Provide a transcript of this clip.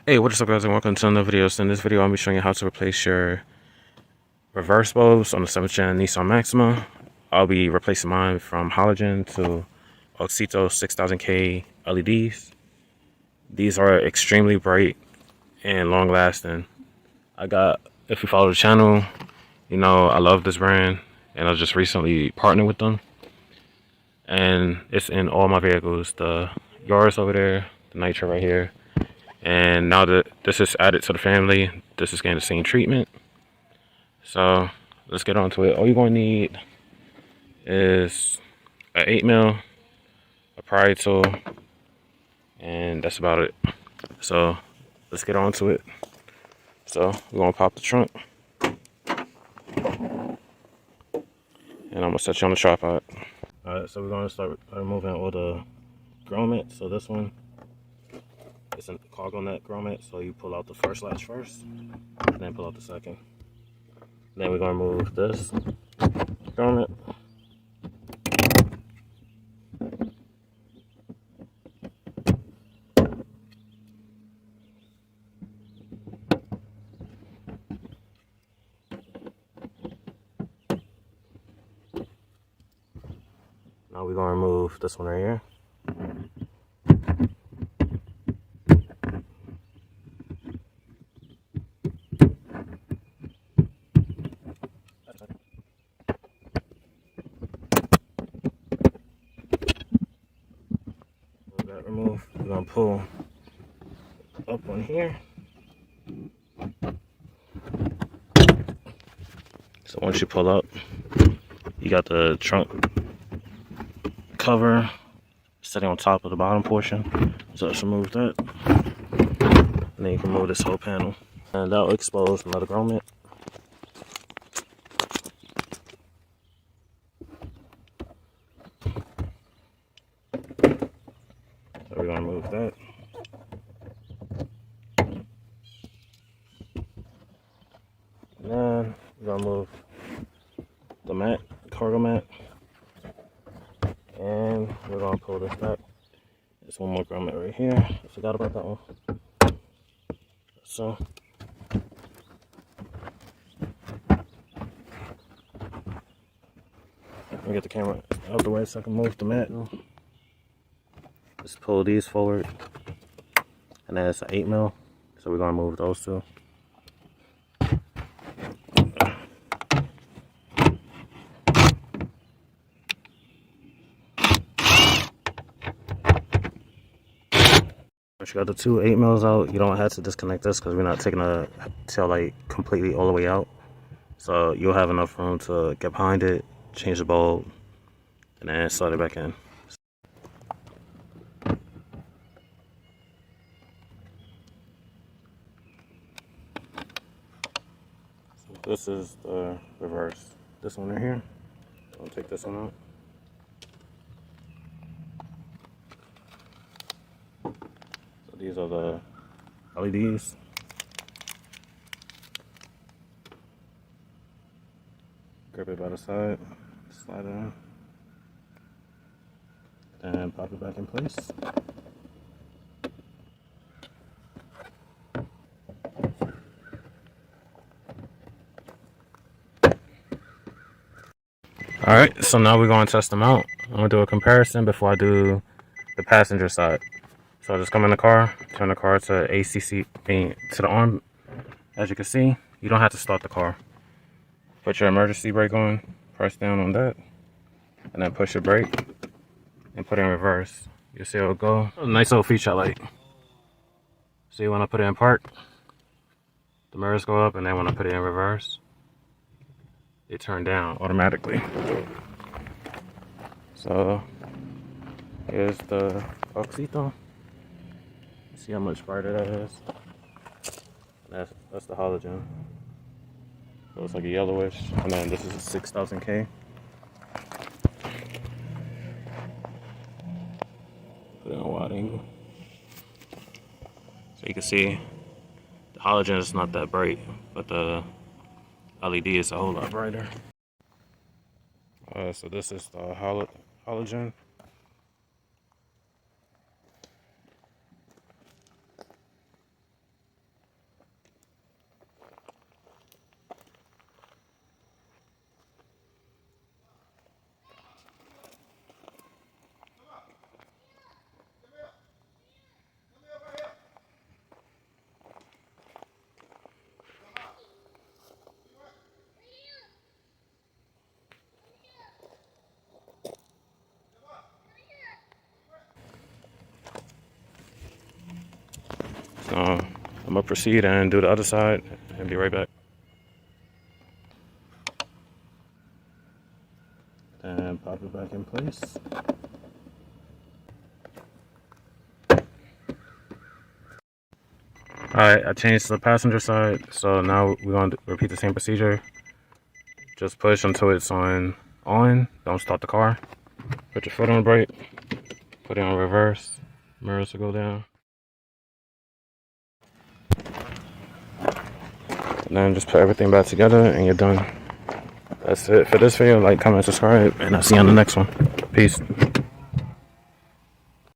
Hey, what is up guys and welcome to another video. So in this video I'll be showing you how to replace your reverse bulbs on the 7th gen Nissan Maxima. I'll be replacing mine from halogen to Auxito 6000K LEDs. These are extremely bright and long lasting. If you follow the channel, you know I love this brand and I just recently partnered with them. And it's in all my vehicles, the Yaris over there, the Nitro right here. And now that this is added to the family, this is getting the same treatment. So let's get on to it. All you're going to need is an 8mm, a pry tool, and that's about it. So let's get on to it. So we're going to pop the trunk. And I'm going to set you on the tripod. Alright, so we're going to start removing all the grommets. So this one, it's a cargo net grommet. So you pull out the first latch first, and then pull out the second. Then we're going to remove this grommet. Now we're going to remove this one right here. With that removed, we're going to pull up on here. So once you pull up, you got the trunk cover sitting on top of the bottom portion. So let's remove that. And then you can remove this whole panel. And that will expose another grommet. So we're going to remove that. And then we're going to move the mat, cargo mat. And we're going to pull this back. There's one more grommet right here. I forgot about that one. So let me get the camera out of the way so I can move the mat. Just pull these forward. And then it's an 8mm. So we're going to move those two. Once you got the two 8mm out, you don't have to disconnect this because we're not taking the tail light completely all the way out. So you'll have enough room to get behind it, change the bulb, and then slide it back in. So this is the reverse. This one right here. I'll take this one out. So these are the LEDs. Grab it by the side, slide it in, and pop it back in place. Alright, so now we're going to test them out. I'm going to do a comparison before I do the passenger side. So I just come in the car, turn the car to ACC, to the arm. As you can see, you don't have to start the car. Put your emergency brake on, press down on that, and then push your brake and put it in reverse. You'll see it'll go. A nice little feature I like. See, when I put it in park, the mirrors go up, and then when I put it in reverse, they turn down automatically. So here's the Auxito. See how much brighter that is. That's the halogen. So it's like a yellowish, and then this is a 6000K. Put it on a wide angle. So you can see the halogen is not that bright, but the LED is a whole lot brighter. So this is the halogen. I'm gonna proceed and do the other side and be right back. And pop it back in place. Alright, I changed to the passenger side, so now we're going to repeat the same procedure. Just push until it's on. Don't start the car. Put your foot on the brake. Put it on reverse. Mirrors will go down. And then just put everything back together and you're done. That's it for this video. Like, comment, subscribe, and I'll see you on the next one. Peace.